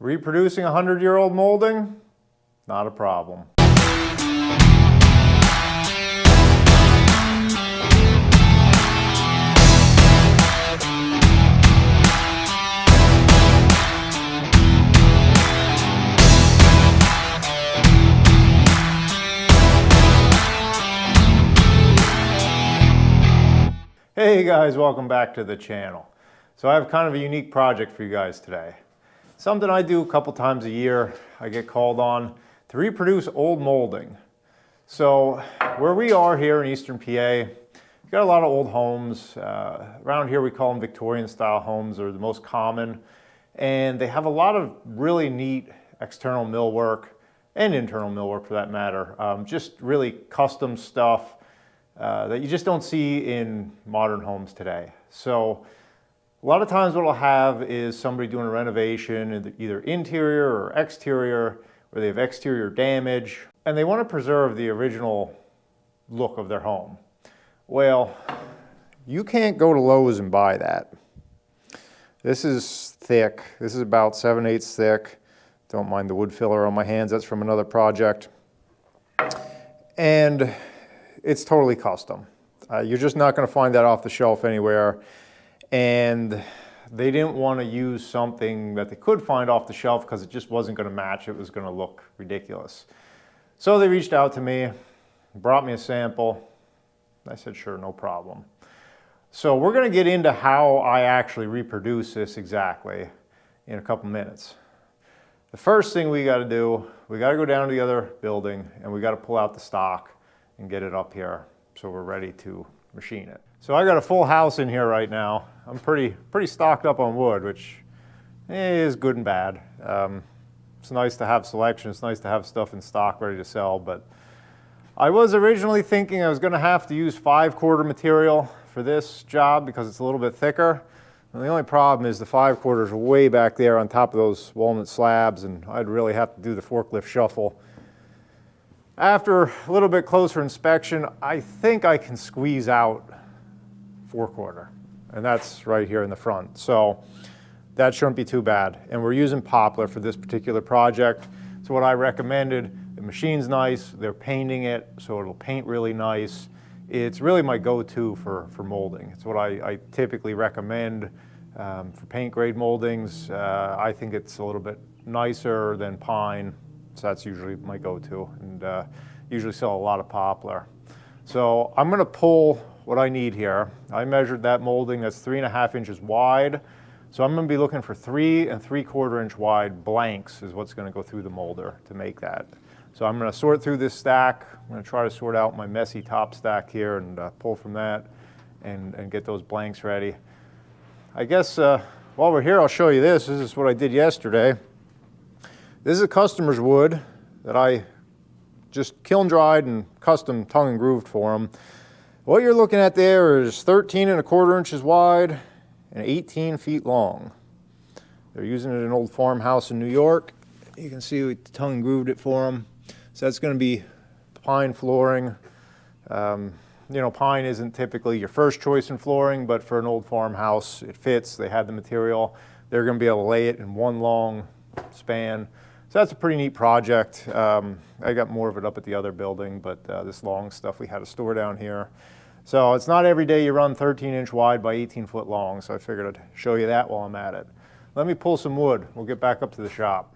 Reproducing a 100-year-old molding? Not a problem. Hey guys, welcome back to the channel. So I have kind of a unique project for you guys today. Something I do a couple times a year. I get called on to reproduce old molding. So where we are here in Eastern PA, we've got a lot of old homes. Around here we call them Victorian style homes. They're the most common. And they have a lot of really neat external millwork and internal millwork for that matter. Just really custom stuff that you just don't see in modern homes today. So a lot of times what I'll have is somebody doing a renovation, either interior or exterior, where they have exterior damage, and they want to preserve the original look of their home. Well, you can't go to Lowe's and buy that. This is thick. This is about 7/8 thick. Don't mind the wood filler on my hands. That's from another project. And it's totally custom. You're just not going to find that off the shelf anywhere. And they didn't want to use something that they could find off the shelf because it just wasn't going to match. It was going to look ridiculous. So they reached out to me, brought me a sample. I said, sure, no problem. So we're going to get into how I actually reproduce this exactly in a couple minutes. The first thing we got to do, we got to go down to the other building and we got to pull out the stock and get it up here so we're ready to machine it. So I got a full house in here right now. I'm pretty stocked up on wood, which is good and bad. It's nice to have selection. It's nice to have stuff in stock ready to sell, but I was originally thinking I was going to have to use 5/4 material for this job because it's a little bit thicker. And the only problem is the 5/4 are way back there on top of those walnut slabs, and I'd really have to do the forklift shuffle. After a little bit closer inspection, I think I can squeeze out 4/4, and that's right here in the front. So that shouldn't be too bad. And we're using poplar for this particular project. So what I recommended, the machine's nice, they're painting it, so it'll paint really nice. It's really my go-to for molding. It's what I typically recommend for paint grade moldings. I think it's a little bit nicer than pine. So that's usually my go-to, and usually sell a lot of poplar. So I'm going to pull what I need here. I measured that molding, that's 3.5 inches wide. So I'm going to be looking for 3 3/4 inch wide blanks is what's going to go through the molder to make that. So I'm going to sort through this stack. I'm going to try to sort out my messy top stack here and pull from that and get those blanks ready. I guess while we're here, I'll show you this. This is what I did yesterday. This is a customer's wood that I just kiln dried and custom tongue and grooved for them. What you're looking at there is 13 1/4 inches wide and 18 feet long. They're using it in an old farmhouse in New York. You can see we tongue and grooved it for them. So that's going to be pine flooring. You know, pine isn't typically your first choice in flooring, but for an old farmhouse, it fits. They had the material. They're going to be able to lay it in one long span. So that's a pretty neat project. I got more of it up at the other building, but this long stuff we had to store down here. So it's not every day you run 13 inch wide by 18 foot long, so I figured I'd show you that while I'm at it. Let me pull some wood. We'll get back up to the shop.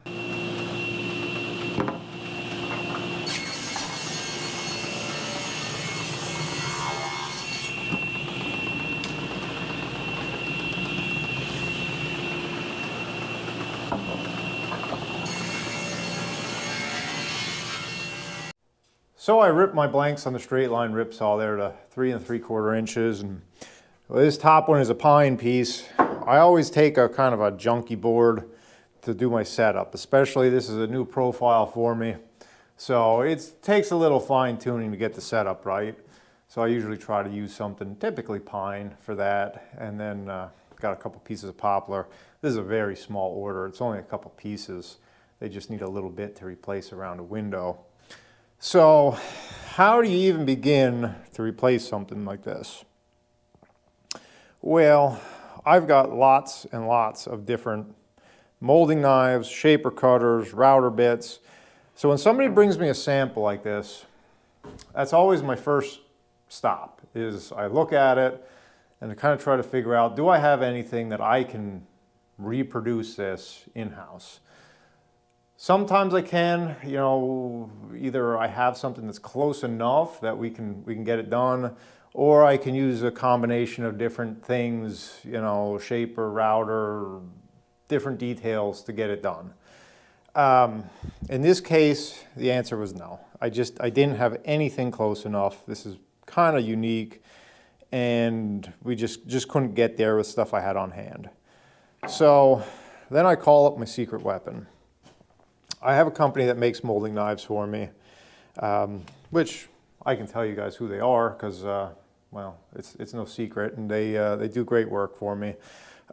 So I ripped my blanks on the straight line rip saw there to 3 3/4 inches, and this top one is a pine piece. I always take a kind of a junky board to do my setup, especially this is a new profile for me. So it takes a little fine tuning to get the setup right. So I usually try to use something typically pine for that, and then got a couple pieces of poplar. This is a very small order. It's only a couple pieces. They just need a little bit to replace around a window. So how do you even begin to replace something like this? Well, I've got lots and lots of different molding knives, shaper cutters, router bits. So when somebody brings me a sample like this, that's always my first stop, is I look at it and I kind of try to figure out, do I have anything that I can reproduce this in-house? Sometimes I can, you know, either I have something that's close enough that we can get it done, or I can use a combination of different things, you know, shaper, router, different details to get it done. In this case, the answer was no. I didn't have anything close enough. This is kind of unique, and we just couldn't get there with stuff I had on hand. So then I call up my secret weapon. I have a company that makes molding knives for me, which I can tell you guys who they are because, well, it's no secret, and they do great work for me.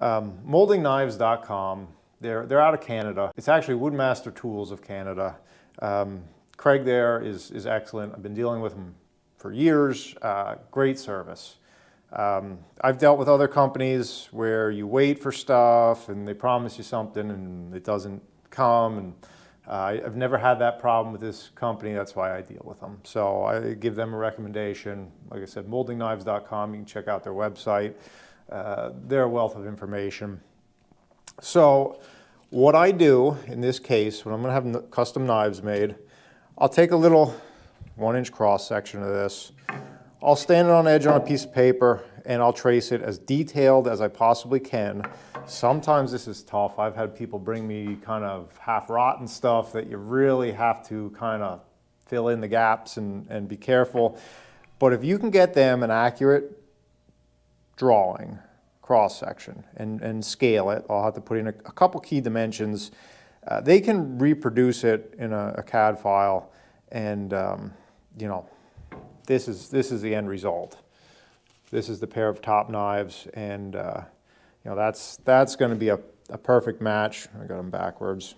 Moldingknives.com. They're out of Canada. It's actually Woodmaster Tools of Canada. Craig there is excellent. I've been dealing with him for years. Great service. I've dealt with other companies where you wait for stuff and they promise you something and it doesn't come. And I've never had that problem with this company. That's why I deal with them. So I give them a recommendation. Like I said, moldingknives.com. You can check out their website. They're a wealth of information. So what I do in this case, when I'm going to have custom knives made, I'll take a little 1-inch cross section of this. I'll stand it on edge on a piece of paper and I'll trace it as detailed as I possibly can. Sometimes this is tough. I've had people bring me kind of half-rotten stuff that you really have to kind of fill in the gaps and be careful. But if you can get them an accurate drawing, cross-section, and scale it, I'll have to put in a couple key dimensions. They can reproduce it in a CAD file, and you know, this is the end result. This is the pair of top knives, and you know, that's going to be a perfect match. I got them backwards.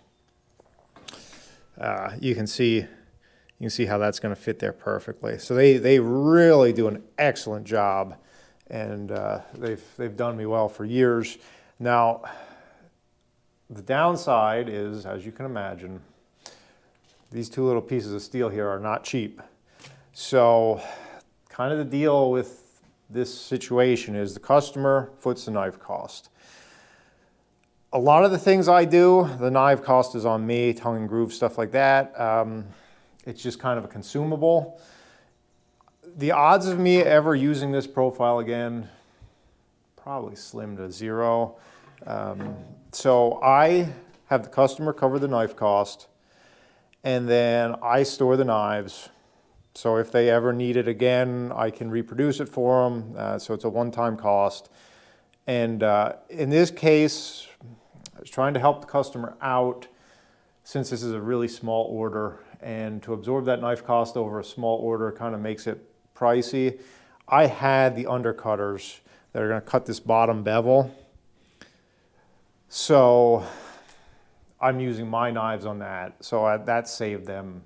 You can see how that's going to fit there perfectly. So they really do an excellent job, and they've done me well for years. Now, the downside is, as you can imagine, these two little pieces of steel here are not cheap. So kind of the deal with this situation is the customer foots the knife cost. A lot of the things I do, the knife cost is on me, tongue and groove, stuff like that. It's just kind of a consumable. The odds of me ever using this profile again, probably slim to zero. So I have the customer cover the knife cost, and then I store the knives. So if they ever need it again, I can reproduce it for them. So it's a one-time cost. And in this case, I was trying to help the customer out since this is a really small order, and to absorb that knife cost over a small order kind of makes it pricey. I had the undercutters that are going to cut this bottom bevel. So I'm using my knives on that. So that saved them,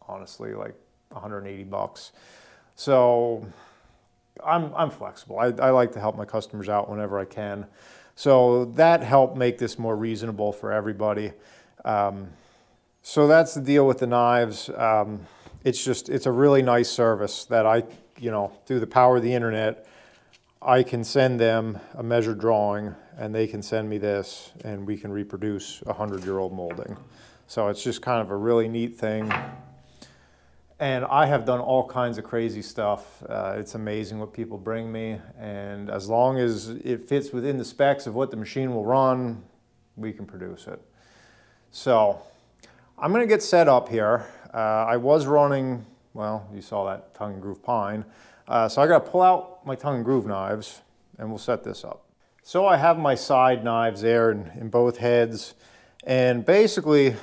honestly, like 180 bucks. So I'm flexible. I like to help my customers out whenever I can. So that helped make this more reasonable for everybody. So that's the deal with the knives. It's a really nice service that through the power of the internet, I can send them a measured drawing and they can send me this and we can reproduce a 100-year-old molding. So it's just kind of a really neat thing. And I have done all kinds of crazy stuff. It's amazing what people bring me. And as long as it fits within the specs of what the machine will run, we can produce it. So I'm going to get set up here. I was running, well, you saw that tongue and groove pine. So I got to pull out my tongue and groove knives and we'll set this up. So I have my side knives there in both heads. And basically,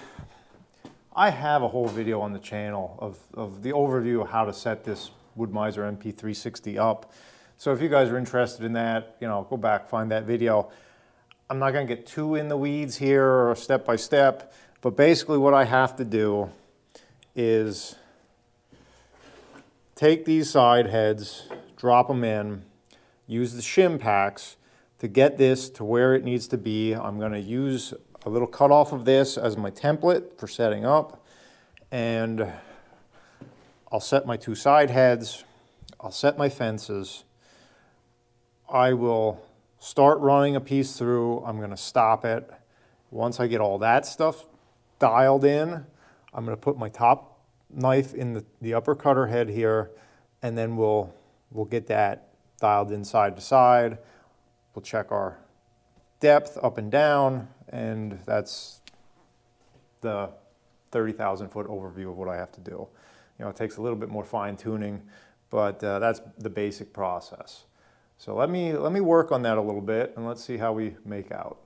I have a whole video on the channel of the overview of how to set this Wood-Mizer MP360 up. So if you guys are interested in that, go back, find that video. I'm not going to get too in the weeds here or step by step, but basically what I have to do is take these side heads, drop them in, use the shim packs to get this to where it needs to be. I'm going to use a little cut off of this as my template for setting up, and I'll set my 2 side heads, I'll set my fences, I will start running a piece through, I'm going to stop it. Once I get all that stuff dialed in, I'm going to put my top knife in the upper cutter head here, and then we'll get that dialed in side to side. We'll check our depth up and down, and that's the 30,000 foot overview of what I have to do. You know, it takes a little bit more fine tuning, but that's the basic process. So let me work on that a little bit, and let's see how we make out.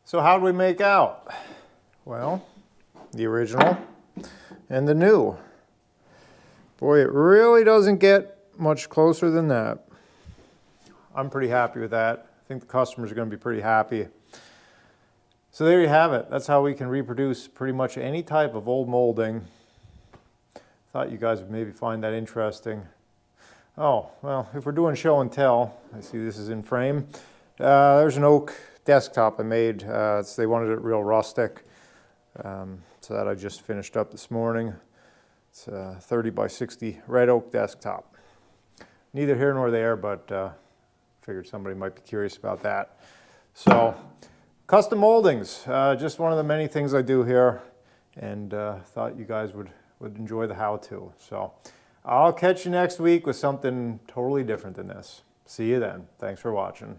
So how do we make out? Well, the original and the new. Boy, it really doesn't get much closer than that. I'm pretty happy with that. I think the customers are going to be pretty happy. So there you have it. That's how we can reproduce pretty much any type of old molding. Thought you guys would maybe find that interesting. Oh, well, if we're doing show and tell, I see this is in frame. There's an oak desktop I made. They wanted it real rustic, so that I just finished up this morning. It's a 30 by 60 red oak desktop. Neither here nor there, but figured somebody might be curious about that. So, custom moldings, just one of the many things I do here, and thought you guys would enjoy the how-to. So, I'll catch you next week with something totally different than this. See you then. Thanks for watching.